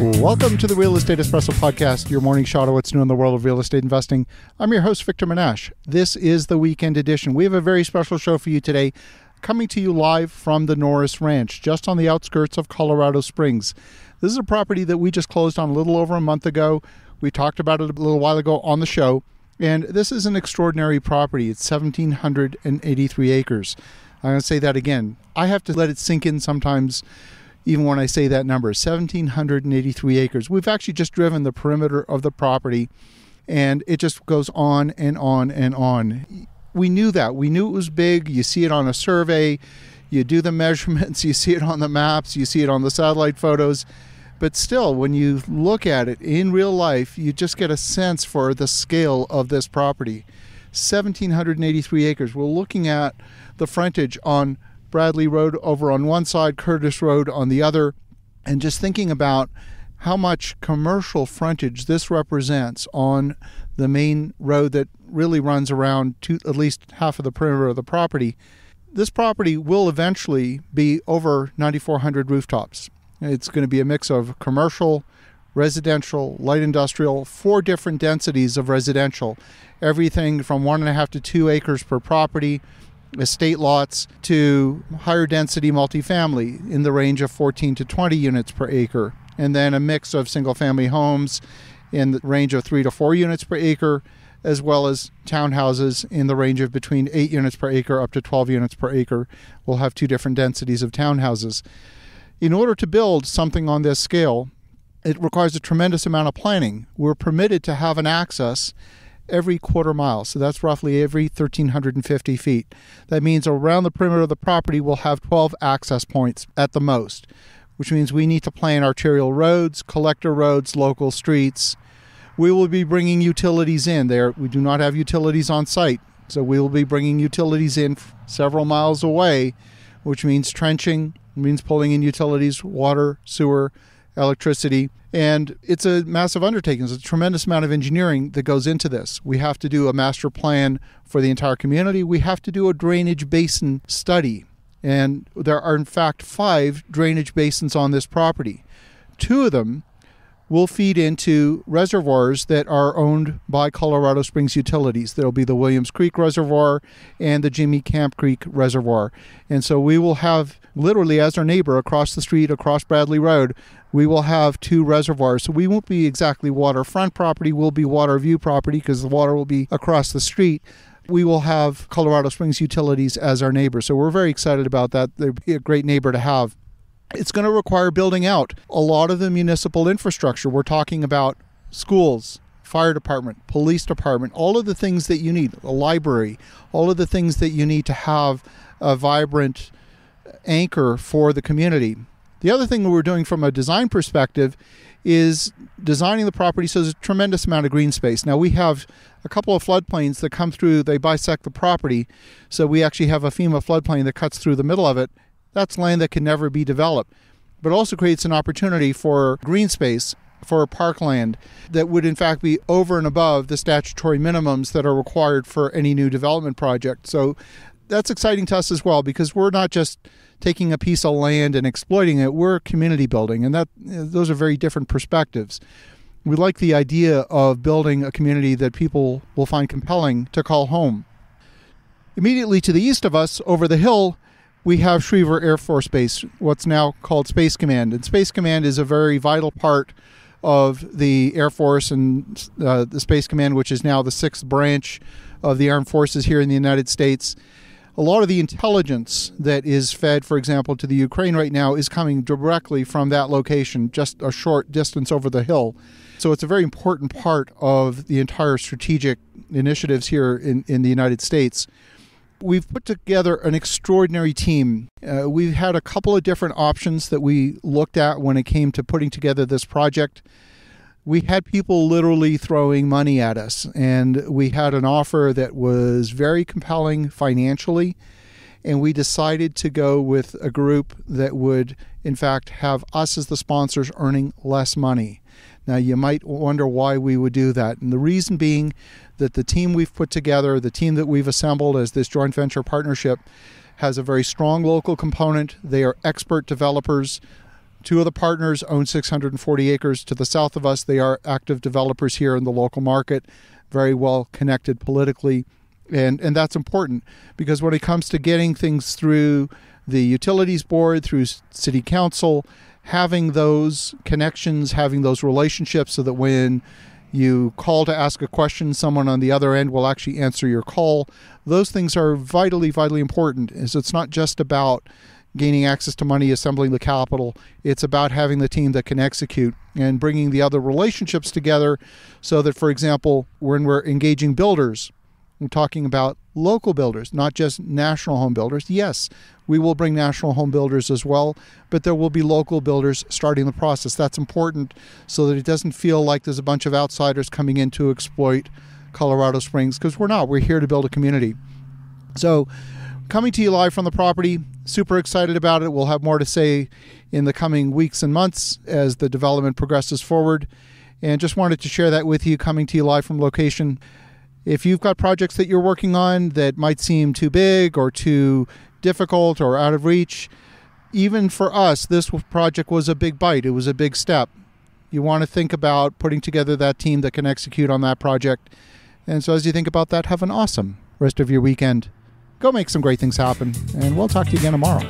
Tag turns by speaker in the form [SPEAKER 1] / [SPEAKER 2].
[SPEAKER 1] Welcome to the Real Estate Espresso Podcast, your morning shot of what's new in the world of real estate investing. I'm your host, Victor Menasce. This is the weekend edition. We have a very special show for you today, coming to you live from the Norris Ranch, just on the outskirts of Colorado Springs. This is a property that we just closed on a little over a month ago. We talked about it a little while ago on the show, and this is an extraordinary property. It's 1,783 acres. I'm going to say that again. I have to let it sink in sometimes, even when I say that number, 1,783 acres. We've actually just driven the perimeter of the property, and it just goes on and on and on. We knew that. We knew it was big. You see it on a survey. You do the measurements. You see it on the maps. You see it on the satellite photos. But still, when you look at it in real life, you just get a sense for the scale of this property. 1,783 acres. We're looking at the frontage on Bradley Road over on one side, Curtis Road on the other, and just thinking about how much commercial frontage this represents on the main road that really runs around to at least half of the perimeter of the property. This property will eventually be over 9,400 rooftops. It's going to be a mix of commercial, residential, light industrial, 4 different densities of residential, everything from 1.5 to 2 acres per property, estate lots, to higher density multifamily in the range of 14 to 20 units per acre, and then a mix of single family homes in the range of 3 to 4 units per acre, as well as townhouses in the range of between 8 units per acre up to 12 units per acre. We'll have 2 different densities of townhouses. In order to build something on this scale, it requires a tremendous amount of planning. We're permitted to have an access every quarter mile. So that's roughly every 1,350 feet. That means around the perimeter of the property, we'll have 12 access points at the most, which means we need to plan arterial roads, collector roads, local streets. We will be bringing utilities in there. We do not have utilities on site, so we will be bringing utilities in several miles away, which means trenching, means pulling in utilities, water, sewer, electricity. And it's a massive undertaking. There's a tremendous amount of engineering that goes into this. We have to do a master plan for the entire community. We have to do a drainage basin study. And there are, in fact, 5 drainage basins on this property. 2 of them will feed into reservoirs that are owned by Colorado Springs Utilities. There'll be the Williams Creek Reservoir and the Jimmy Camp Creek Reservoir. And so we will have, literally as our neighbor across the street, across Bradley Road, we will have 2 reservoirs. So we won't be exactly waterfront property, we'll be water view property because the water will be across the street. We will have Colorado Springs Utilities as our neighbor. So we're very excited about that. They'd be a great neighbor to have. It's going to require building out a lot of the municipal infrastructure. We're talking about schools, fire department, police department, all of the things that you need, a library, all of the things that you need to have a vibrant anchor for the community. The other thing that we're doing from a design perspective is designing the property so there's a tremendous amount of green space. Now we have a couple of floodplains that come through, they bisect the property, so we actually have a FEMA floodplain that cuts through the middle of it. That's land that can never be developed, but also creates an opportunity for green space, for parkland that would in fact be over and above the statutory minimums that are required for any new development project. So that's exciting to us as well, because we're not just taking a piece of land and exploiting it, we're community building, and those are very different perspectives. We like the idea of building a community that people will find compelling to call home. Immediately to the east of us, over the hill, we have Schriever Air Force Base, what's now called Space Command. And Space Command is a very vital part of the Air Force and the Space Command, which is now the 6th branch of the Armed Forces here in the United States. A lot of the intelligence that is fed, for example, to the Ukraine right now is coming directly from that location, just a short distance over the hill. So it's a very important part of the entire strategic initiatives here in the United States. We've put together an extraordinary team. We've had a couple of different options that we looked at when it came to putting together this project. We had people literally throwing money at us, and we had an offer that was very compelling financially, and we decided to go with a group that would, in fact, have us as the sponsors earning less money. Now, you might wonder why we would do that, and the reason being that the team we've put together, the team that we've assembled as this joint venture partnership, has a very strong local component. They are expert developers. Two of the partners own 640 acres to the south of us. They are active developers here in the local market, very well connected politically. And that's important because when it comes to getting things through the utilities board, through city council, having those connections, having those relationships so that when you call to ask a question, someone on the other end will actually answer your call. Those things are vitally, vitally important. So it's not just about gaining access to money, assembling the capital. It's about having the team that can execute and bringing the other relationships together so that, for example, when we're engaging builders, we're talking about local builders, not just national home builders. Yes, we will bring national home builders as well, but there will be local builders starting the process. That's important so that it doesn't feel like there's a bunch of outsiders coming in to exploit Colorado Springs, because we're not. We're here to build a community. So coming to you live from the property, super excited about it. We'll have more to say in the coming weeks and months as the development progresses forward. And just wanted to share that with you, coming to you live from location. If you've got projects that you're working on that might seem too big or too difficult or out of reach, even for us, this project was a big bite. It was a big step. You want to think about putting together that team that can execute on that project. And so as you think about that, have an awesome rest of your weekend. Go make some great things happen, and we'll talk to you again tomorrow.